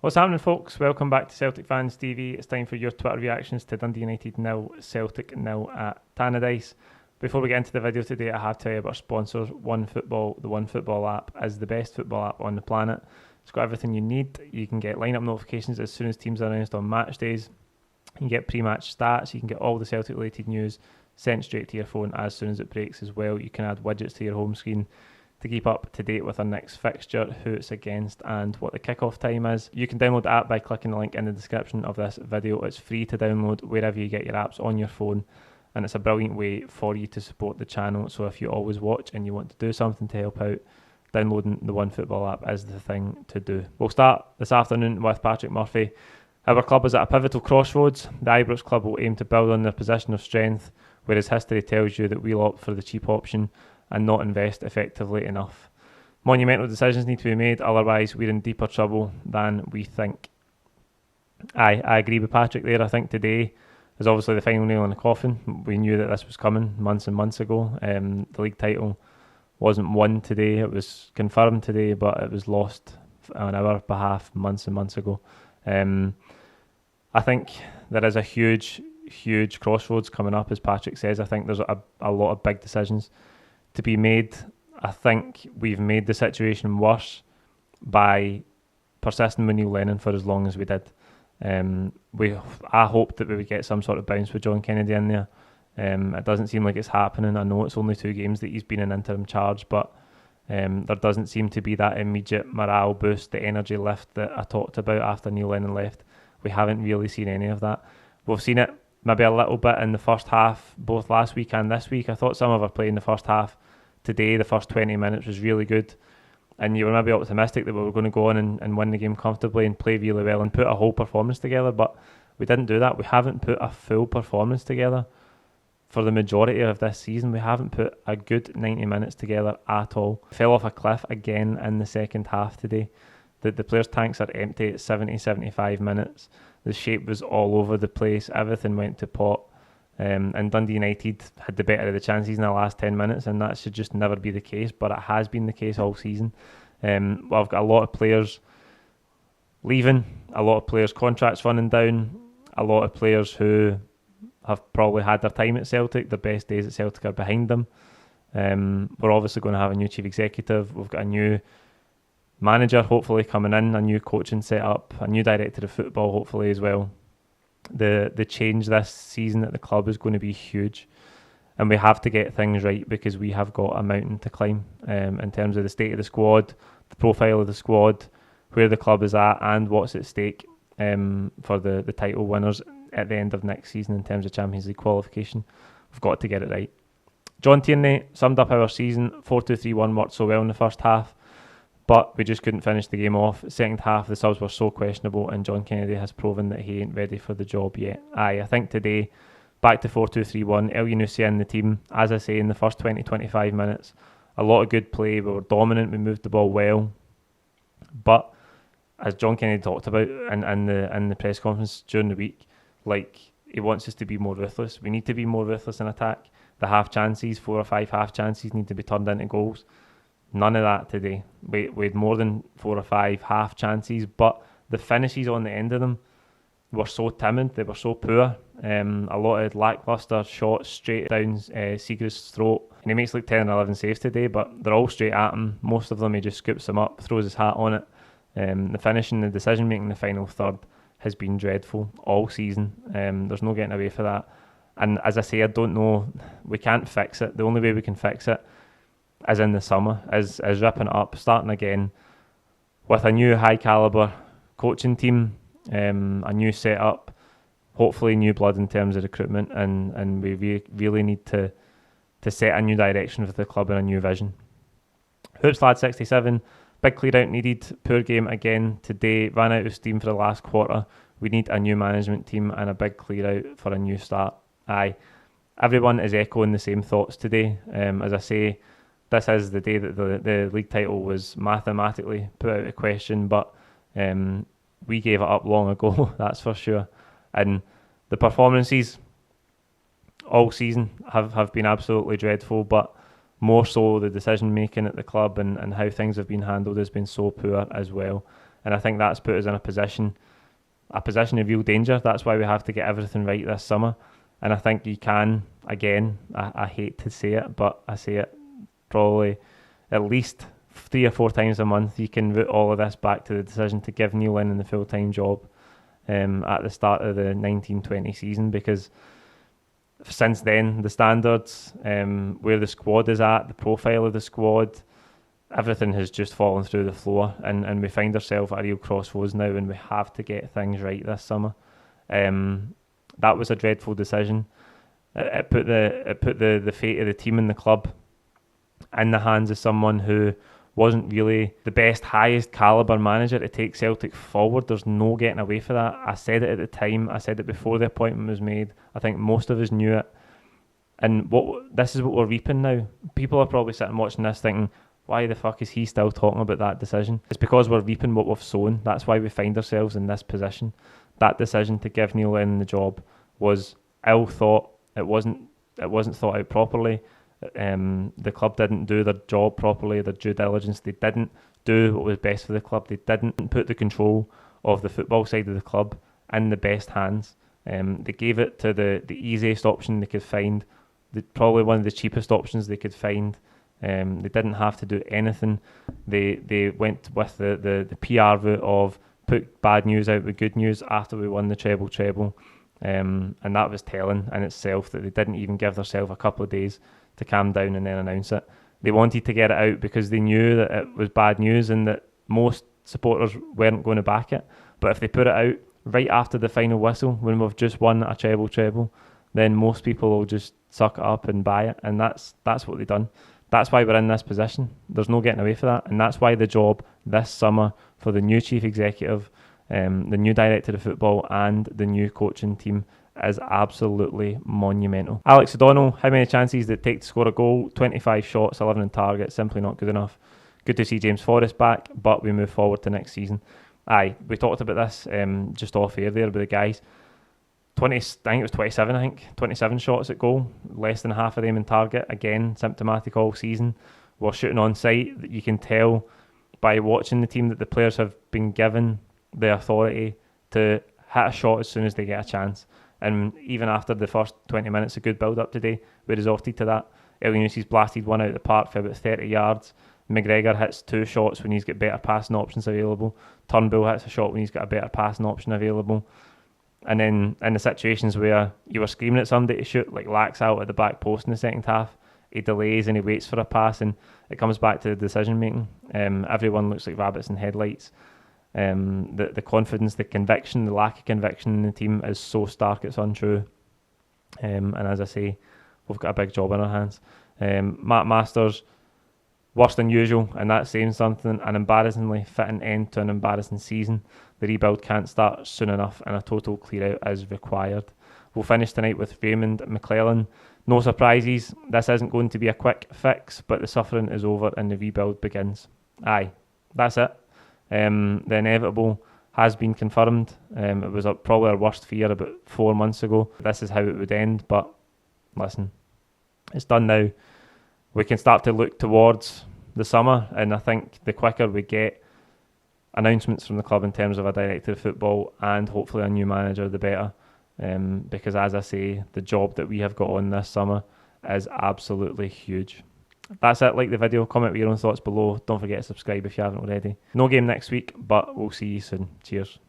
What's happening, folks? Welcome back to Celtic Fans TV. It's time for your Twitter reactions to Dundee United 0, Celtic 0 at Tannadice. Before we get into the video today, I have to tell you about our sponsor, OneFootball. The OneFootball app is the best football app on the planet. It's got everything you need. You can get lineup notifications as soon as teams are announced on match days. You can get pre-match stats. You can get all the Celtic-related news sent straight to your phone as soon as it breaks as well. You can add widgets to your home screen to keep up to date with our next fixture, who it's against, and what the kickoff time is. You can download the app by clicking the link in the description of this video. It's free to download wherever you get your apps on your phone, and it's a brilliant way for you to support the channel. So if you always watch and you want to do something to help out, downloading the OneFootball app is the thing to do. We'll start this afternoon with Patrick Murphy. Our club is at a pivotal crossroads. The Ibrox club will aim to build on their position of strength, whereas history tells you that we'll opt for the cheap option and not invest effectively enough. Monumental decisions need to be made, otherwise we're in deeper trouble than we think. I agree with Patrick there. I think today is obviously the final nail in the coffin. We knew that this was coming months and months ago. The league title wasn't won today, it was confirmed today, but it was lost on our behalf months and months ago. I think there is a huge crossroads coming up, as Patrick says. I think there's a lot of big decisions to be made. I think we've made the situation worse by persisting with Neil Lennon for as long as we did. I hoped that we would get some sort of bounce with John Kennedy in there. It doesn't seem like it's happening. I know it's only 2 games that he's been in interim charge, but there doesn't seem to be that immediate morale boost, the energy lift that I talked about after Neil Lennon left. We haven't really seen any of that. We've seen it maybe a little bit in the first half, both last week and this week. I thought some of our play in the first half today, the first 20 minutes, was really good. And you were maybe optimistic that we were going to go on and win the game comfortably and play really well and put a whole performance together. But we didn't do that. We haven't put a full performance together for the majority of this season. We haven't put a good 90 minutes together at all. Fell off a cliff again in the second half today. The players' tanks are empty at 70, 75 minutes. The shape was all over the place. Everything went to pot. And Dundee United had the better of the chances in the last 10 minutes, and that should just never be the case, but it has been the case all season. I've got a lot of players leaving, a lot of players' contracts running down, a lot of players who have probably had their time at Celtic. Their best days at Celtic are behind them. We're obviously going to have a new chief executive. We've got a new manager hopefully coming in, a new coaching setup, a new director of football hopefully as well. The change this season at the club is going to be huge, and we have to get things right because we have got a mountain to climb in terms of the state of the squad, the profile of the squad, where the club is at, and what's at stake for the title winners at the end of next season in terms of Champions League qualification. We've got to get it right. John Tierney summed up our season. 4-2-3-1 worked so well in the first half, but we just couldn't finish the game off. Second half, the subs were so questionable, and John Kennedy has proven that he ain't ready for the job yet. I think today, back to 4-2-3-1, El Yunusi in the team. As I say, in the first 20-25 minutes, a lot of good play. We were dominant, we moved the ball well. But as John Kennedy talked about in the press conference during the week, like, he wants us to be more ruthless. We need to be more ruthless in attack. The half chances, 4 or 5 half chances, need to be turned into goals. None of that today. We had more than 4 or 5 half chances, but the finishes on the end of them were so timid, they were so poor. A lot of lacklustre shots straight down Seagrave's throat. And he makes like 10 or 11 saves today, but they're all straight at him. Most of them he just scoops them up, throws his hat on it. The finishing, the decision making in the final third has been dreadful all season. There's no getting away for that. And as I say, I don't know, we can't fix it. The only way we can fix it as in the summer, is ripping it up, starting again with a new high calibre coaching team, a new setup, hopefully new blood in terms of recruitment, and we really need to set a new direction for the club and a new vision. Hoops Lad 67, big clear out needed, poor game again today, ran out of steam for the last quarter. We need a new management team and a big clear out for a new start. Everyone is echoing the same thoughts today. As I say, this is the day that the league title was mathematically put out of question, but we gave it up long ago, that's for sure. And the performances all season have been absolutely dreadful, but more so the decision making at the club and how things have been handled has been so poor as well. And I think that's put us in a position of real danger. That's why we have to get everything right this summer. And I think you can, again, I hate to say it, but I say it probably at least 3 or 4 times a month, you can root all of this back to the decision to give Neil Lennon the full-time job at the start of the 1920 season, because since then, the standards, where the squad is at, the profile of the squad, everything has just fallen through the floor, and we find ourselves at a real crossroads now, and we have to get things right this summer. That was a dreadful decision. It put the fate of the team and the club in the hands of someone who wasn't really the best, highest calibre manager to take Celtic forward. There's no getting away from that. I said it at the time. I said it before the appointment was made. I think most of us knew it. And this is what we're reaping now. People are probably sitting watching this thinking, why the fuck is he still talking about that decision? It's because we're reaping what we've sown. That's why we find ourselves in this position. That decision to give Neil Lennon the job was ill thought. It wasn't thought out properly. The club didn't do their job properly, their due diligence. They didn't do what was best for the club. They didn't put the control of the football side of the club in the best hands. They gave it to the easiest option they could find, probably one of the cheapest options they could find. They didn't have to do anything. They went with the PR route of put bad news out with good news after we won the treble. And that was telling in itself, that they didn't even give themselves a couple of days to calm down and then announce it. They wanted to get it out because they knew that it was bad news and that most supporters weren't going to back it. But if they put it out right after the final whistle, when we've just won a treble, then most people will just suck it up and buy it. And that's what they've done. That's why we're in this position. There's no getting away from that. And that's why the job this summer for the new chief executive, the new director of football and the new coaching team is absolutely monumental. Alex O'Donnell, how many chances did it take to score a goal? 25 shots, 11 on target, simply not good enough. Good to see James Forrest back, but we move forward to next season. We talked about this just off air there with the guys. 27 shots at goal, less than half of them in target. Again, symptomatic all season. We're shooting on sight. You can tell by watching the team that the players have been given the authority to hit a shot as soon as they get a chance. And even after the first 20 minutes of good build-up today, we resorted to that. Elyounoussis blasted one out of the park for about 30 yards. McGregor hits 2 shots when he's got better passing options available. Turnbull hits a shot when he's got a better passing option available. And then in the situations where you were screaming at somebody to shoot, like Lax out at the back post in the second half, he delays and he waits for a pass, and it comes back to the decision making. Everyone looks like rabbits in headlights. The confidence, the conviction, the lack of conviction in the team is so stark it's untrue. And as I say, we've got a big job in our hands. Matt Masters, worse than usual, and that's saying something. An embarrassingly fitting end to an embarrassing season. The rebuild can't start soon enough, and a total clear out is required. We'll finish tonight with Raymond McClellan. No surprises, this isn't going to be a quick fix, but the suffering is over and the rebuild begins. That's it. The inevitable has been confirmed. It was probably our worst fear about 4 months ago. This is how it would end, but listen, it's done now. We can start to look towards the summer, and I think the quicker we get announcements from the club in terms of a director of football and hopefully a new manager, the better. Because as I say, the job that we have got on this summer is absolutely huge. That's it. Like the video, comment with your own thoughts below. Don't forget to subscribe if you haven't already. No game next week, but we'll see you soon. Cheers.